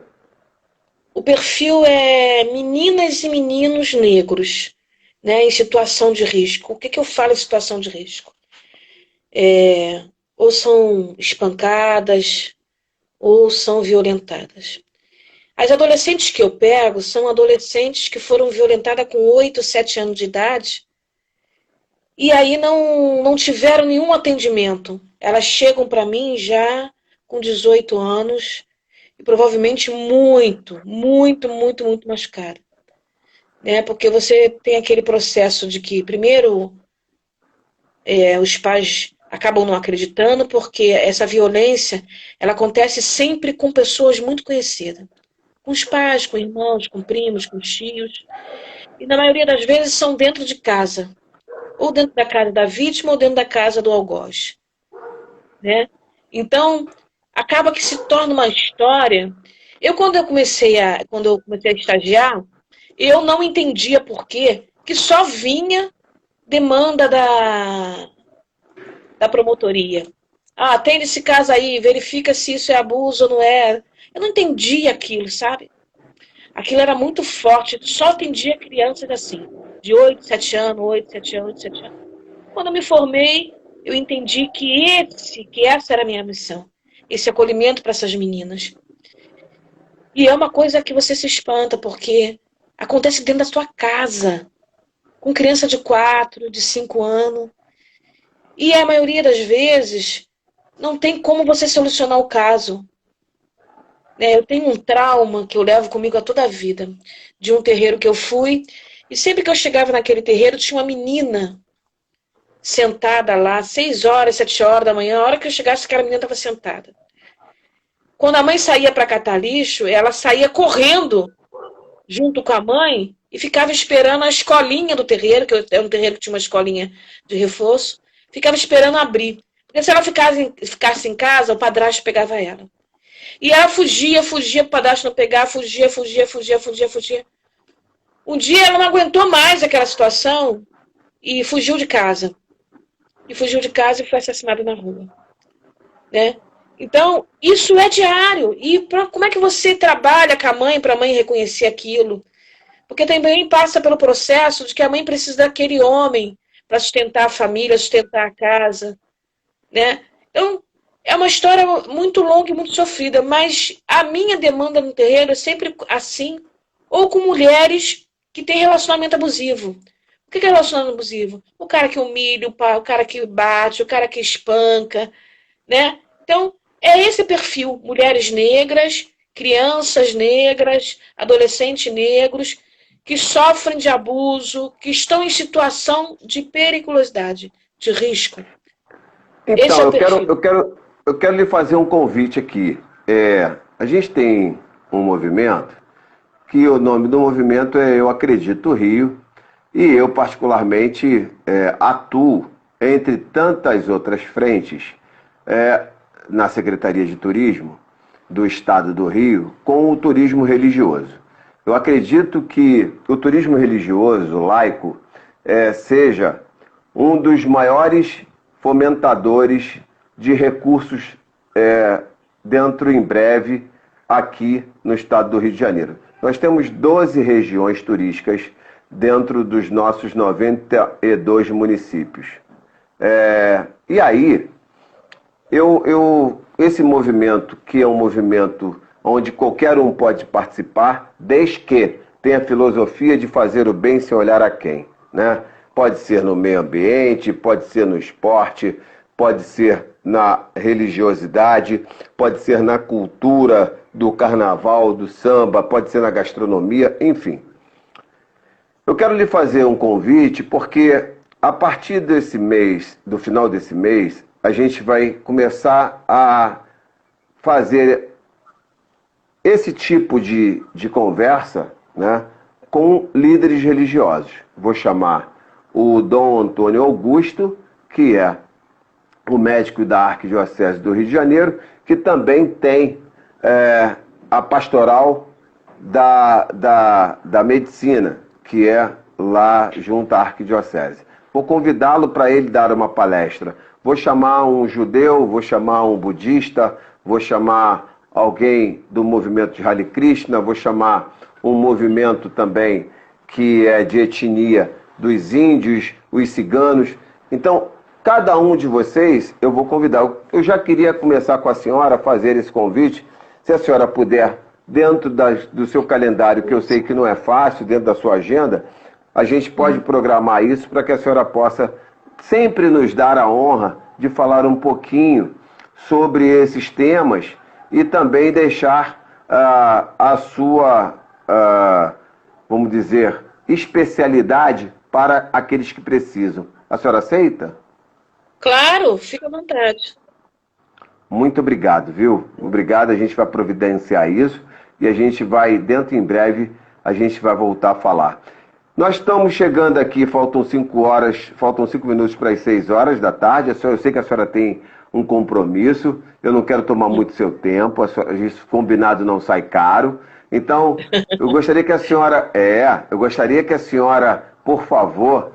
O perfil é meninas e meninos negros, né, em situação de risco. O que eu falo em situação de risco? Ou são espancadas, ou são violentadas. As adolescentes que eu pego são adolescentes que foram violentadas com 8, 7 anos de idade e aí não tiveram nenhum atendimento. Elas chegam para mim já com 18 anos e provavelmente muito, muito, muito, muito machucada. Né? Porque você tem aquele processo de que, primeiro, os pais acabam não acreditando, porque essa violência ela acontece sempre com pessoas muito conhecidas. Com os pais, com irmãos, com primos, com tios. E na maioria das vezes são dentro de casa. Ou dentro da casa da vítima ou dentro da casa do algoz. Né? Então, acaba que se torna uma história Quando eu comecei a estagiar, eu não entendia por quê que só vinha demanda da promotoria. Ah, atende esse caso aí, verifica se isso é abuso ou não é. Eu não entendia aquilo, sabe? Aquilo era muito forte, só atendia crianças assim, de 8, 7 anos, 8, 7 anos, 8, 7 anos. Quando eu me formei, eu entendi que essa era a minha missão, esse acolhimento para essas meninas. E é uma coisa que você se espanta, porque acontece dentro da sua casa, com criança de 4, de 5 anos. E a maioria das vezes, não tem como você solucionar o caso. Eu tenho um trauma que eu levo comigo a toda a vida, de um terreiro que eu fui, e sempre que eu chegava naquele terreiro, tinha uma menina sentada lá, 6 horas, 7 horas da manhã, a hora que eu chegasse, aquela menina estava sentada. Quando a mãe saía para catar lixo, ela saía correndo junto com a mãe e ficava esperando a escolinha do terreiro, que era um terreiro que tinha uma escolinha de reforço, ficava esperando abrir. Porque se ela ficasse em casa, o padrasto pegava ela. E ela fugia, o padrasto não pegava, fugia. Um dia ela não aguentou mais aquela situação e fugiu de casa. E foi assassinada na rua. Né? Então, isso é diário. E como é que você trabalha com a mãe para a mãe reconhecer aquilo? Porque também passa pelo processo de que a mãe precisa daquele homem para sustentar a família, sustentar a casa. Né? Então, é uma história muito longa e muito sofrida, mas a minha demanda no terreiro é sempre assim, ou com mulheres que têm relacionamento abusivo. O que é relacionamento abusivo? O cara que humilha, o cara que bate, o cara que espanca, né? Então, é esse perfil, mulheres negras, crianças negras, adolescentes negros, que sofrem de abuso, que estão em situação de periculosidade, de risco. Então, Esse é o perfil. eu quero lhe fazer um convite aqui. A gente tem um movimento, que o nome do movimento é Eu Acredito Rio, e eu particularmente atuo, entre tantas outras frentes, na Secretaria de Turismo do Estado do Rio, com o turismo religioso. Eu acredito que o turismo religioso, laico, seja um dos maiores fomentadores de recursos dentro, em breve, aqui no estado do Rio de Janeiro. Nós temos 12 regiões turísticas dentro dos nossos 92 municípios. E aí, esse movimento, que é um movimento onde qualquer um pode participar, desde que tenha a filosofia de fazer o bem sem olhar a quem, né? Pode ser no meio ambiente, pode ser no esporte, pode ser na religiosidade, pode ser na cultura do carnaval, do samba, pode ser na gastronomia, enfim. Eu quero lhe fazer um convite porque a partir desse mês, do final desse mês, a gente vai começar a fazer esse tipo de conversa, né, com líderes religiosos. Vou chamar o Dom Antônio Augusto, que é o médico da Arquidiocese do Rio de Janeiro, que também tem a pastoral da medicina, que é lá junto à Arquidiocese. Vou convidá-lo para ele dar uma palestra. Vou chamar um judeu, vou chamar um budista, vou chamar alguém do movimento de Hare Krishna, vou chamar um movimento também que é de etnia dos índios, os ciganos. Então, cada um de vocês eu vou convidar. Eu já queria começar com a senhora a fazer esse convite, se a senhora puder, dentro do seu calendário, que eu sei que não é fácil, dentro da sua agenda, a gente pode programar isso para que a senhora possa sempre nos dar a honra de falar um pouquinho sobre esses temas e também deixar a sua, vamos dizer, especialidade para aqueles que precisam. A senhora aceita? Claro, fica à vontade. Muito obrigado, viu? Obrigado, a gente vai providenciar isso e a gente vai, dentro em breve, a gente vai voltar a falar. Nós estamos chegando aqui, faltam 5 minutos para as 6 horas da tarde. Eu sei que a senhora tem um compromisso, eu não quero tomar muito seu tempo, isso combinado não sai caro. Então, eu gostaria que a senhora, por favor,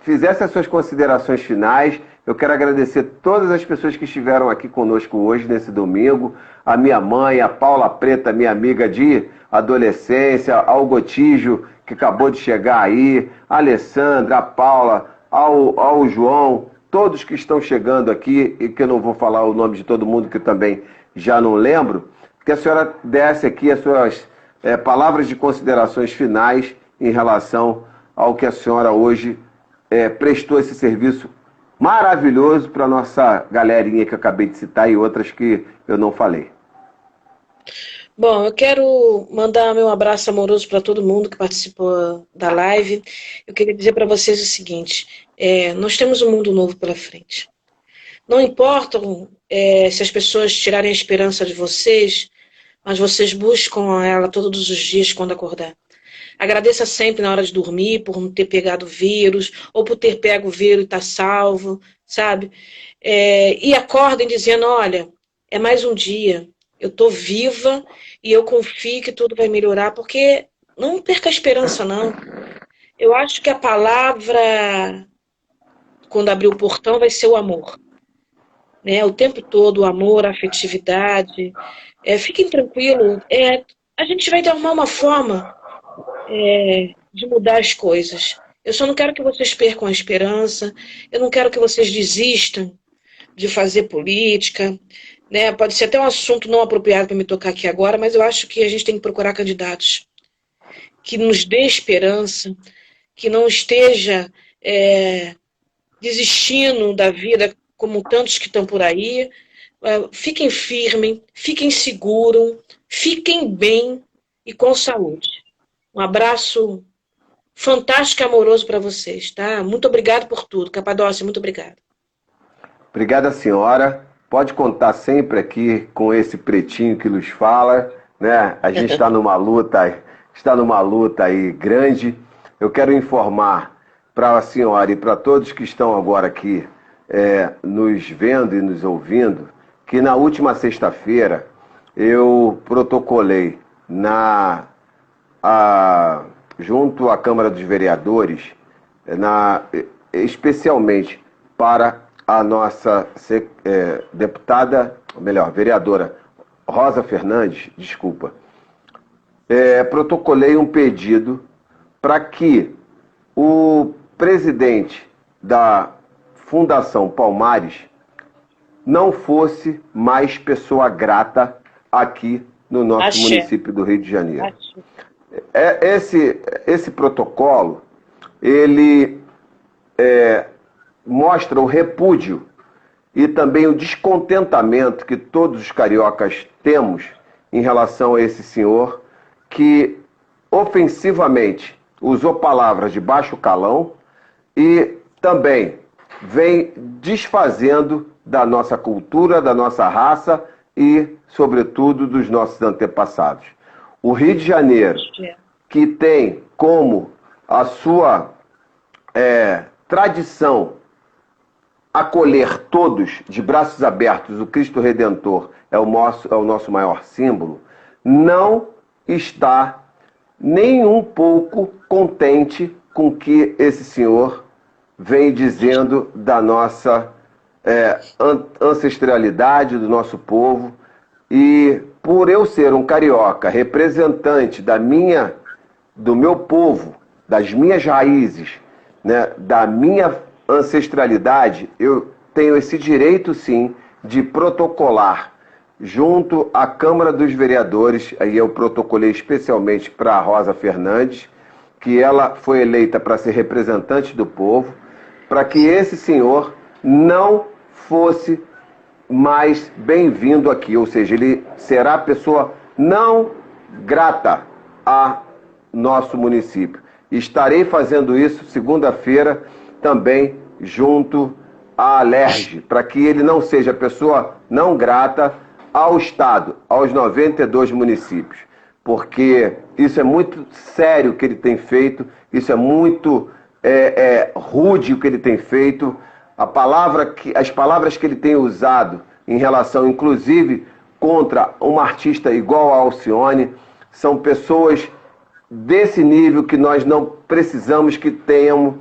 fizesse as suas considerações finais. Eu quero agradecer todas as pessoas que estiveram aqui conosco hoje, nesse domingo. A minha mãe, a Paula Preta, minha amiga de adolescência, ao Gotígio, que acabou de chegar aí, a Alessandra, a Paula, ao João, todos que estão chegando aqui, e que eu não vou falar o nome de todo mundo, que eu também já não lembro, que a senhora desse aqui as suas palavras de considerações finais em relação ao que a senhora hoje prestou esse serviço maravilhoso para a nossa galerinha que eu acabei de citar e outras que eu não falei. Bom, eu quero mandar meu abraço amoroso para todo mundo que participou da live. Eu queria dizer para vocês o seguinte, nós temos um mundo novo pela frente. Não importa se as pessoas tirarem a esperança de vocês, mas vocês buscam ela todos os dias quando acordar. Agradeça sempre na hora de dormir por não ter pegado o vírus, ou por ter pego o vírus e estar salvo, sabe? E acordem dizendo, olha, é mais um dia, eu estou viva e eu confio que tudo vai melhorar, porque não perca a esperança, não. Eu acho que a palavra, quando abrir o portão, vai ser o amor. Né? O tempo todo, o amor, a afetividade. Fiquem tranquilos, a gente vai arrumar uma forma de mudar as coisas. Eu só não quero que vocês percam a esperança, eu não quero que vocês desistam de fazer política, né? Pode ser até um assunto não apropriado para me tocar aqui agora, mas eu acho que a gente tem que procurar candidatos que nos dê esperança, que não esteja desistindo da vida como tantos que estão por aí. Fiquem firmes, fiquem seguros, fiquem bem e com saúde. Um abraço fantástico e amoroso para vocês, tá? Muito obrigado por tudo. Capadócia, muito obrigada. Obrigada, senhora. Pode contar sempre aqui com esse pretinho que nos fala, né? A gente está numa luta aí grande. Eu quero informar para a senhora e para todos que estão agora aqui nos vendo e nos ouvindo, que na última sexta-feira eu protocolei junto à Câmara dos Vereadores, especialmente para a nossa vereadora Rosa Fernandes, protocolei um pedido para que o presidente da Fundação Palmares não fosse mais pessoa grata aqui no nosso município do Rio de Janeiro. Esse protocolo, ele mostra o repúdio e também o descontentamento que todos os cariocas temos em relação a esse senhor que ofensivamente usou palavras de baixo calão e também vem desfazendo da nossa cultura, da nossa raça e, sobretudo, dos nossos antepassados. O Rio de Janeiro, que tem como a sua tradição acolher todos de braços abertos, o Cristo Redentor é o nosso maior símbolo, não está nem um pouco contente com o que esse senhor vem dizendo da nossa ancestralidade, do nosso povo. E por eu ser um carioca, representante do meu povo, das minhas raízes, né, da minha ancestralidade, eu tenho esse direito, sim, de protocolar junto à Câmara dos Vereadores. Aí eu protocolei especialmente para a Rosa Fernandes, que ela foi eleita para ser representante do povo, para que esse senhor não fosse mais bem-vindo aqui, ou seja, ele será pessoa não grata a nosso município. Estarei fazendo isso segunda-feira também junto à Alerj, para que ele não seja pessoa não grata ao Estado, aos 92 municípios, porque isso é muito sério o que ele tem feito, isso é muito rude o que ele tem feito. as palavras que ele tem usado em relação, inclusive, contra uma artista igual a Alcione, são pessoas desse nível que nós não precisamos que tenham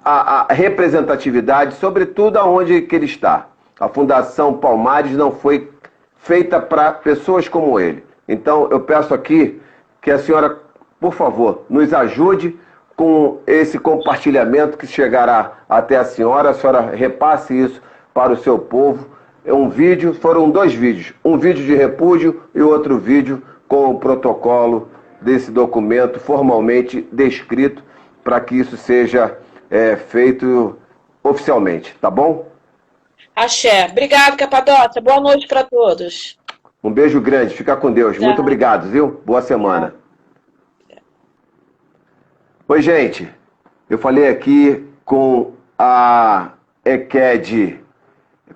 a representatividade, sobretudo aonde que ele está. A Fundação Palmares não foi feita para pessoas como ele. Então, eu peço aqui que a senhora, por favor, nos ajude com esse compartilhamento que chegará até a senhora repasse isso para o seu povo. Foram 2 vídeos, um vídeo de repúdio e outro vídeo com o protocolo desse documento formalmente descrito para que isso seja feito oficialmente, tá bom? Axé. Obrigado, Capadócia. Boa noite para todos. Um beijo grande, fica com Deus. Tchau. Muito obrigado, viu? Boa semana. Oi, gente. Eu falei aqui com a EQED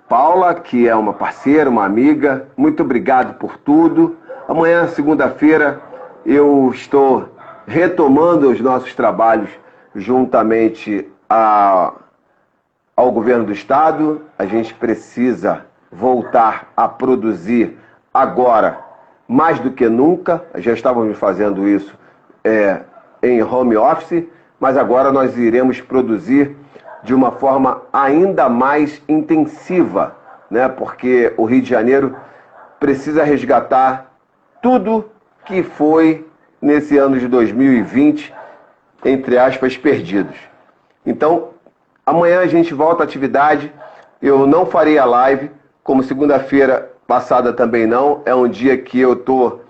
Paula, que é uma parceira, uma amiga. Muito obrigado por tudo. Amanhã, segunda-feira, eu estou retomando os nossos trabalhos juntamente ao governo do estado. A gente precisa voltar a produzir agora mais do que nunca. Já estávamos fazendo isso em home office, mas agora nós iremos produzir de uma forma ainda mais intensiva, né? Porque o Rio de Janeiro precisa resgatar tudo que foi nesse ano de 2020, entre aspas, perdidos. Então, amanhã a gente volta à atividade. Eu não farei a live, como segunda-feira passada também não. É um dia que eu estou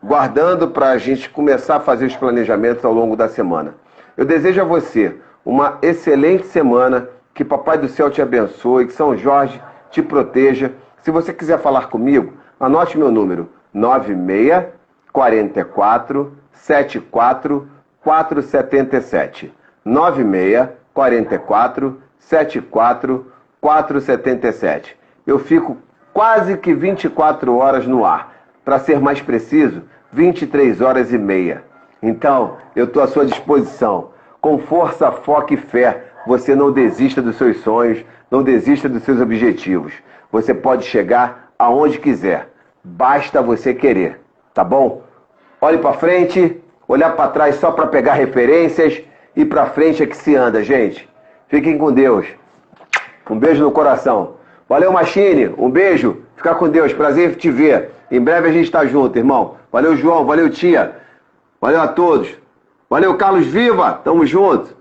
guardando para a gente começar a fazer os planejamentos ao longo da semana. Eu desejo a você uma excelente semana, que Papai do Céu te abençoe, que São Jorge te proteja. Se você quiser falar comigo, anote meu número, 96 44 74 477. 96 44 74 477. Eu fico quase que 24 horas no ar. Para ser mais preciso, 23 horas e meia. Então, eu estou à sua disposição. Com força, foco e fé, você não desista dos seus sonhos, não desista dos seus objetivos. Você pode chegar aonde quiser. Basta você querer, tá bom? Olhe para frente, olhar para trás só para pegar referências, e para frente é que se anda, gente. Fiquem com Deus. Um beijo no coração. Valeu, Machine. Um beijo. Fica com Deus. Prazer em te ver. Em breve a gente está junto, irmão. Valeu, João. Valeu, tia. Valeu a todos. Valeu, Carlos Viva. Tamo junto.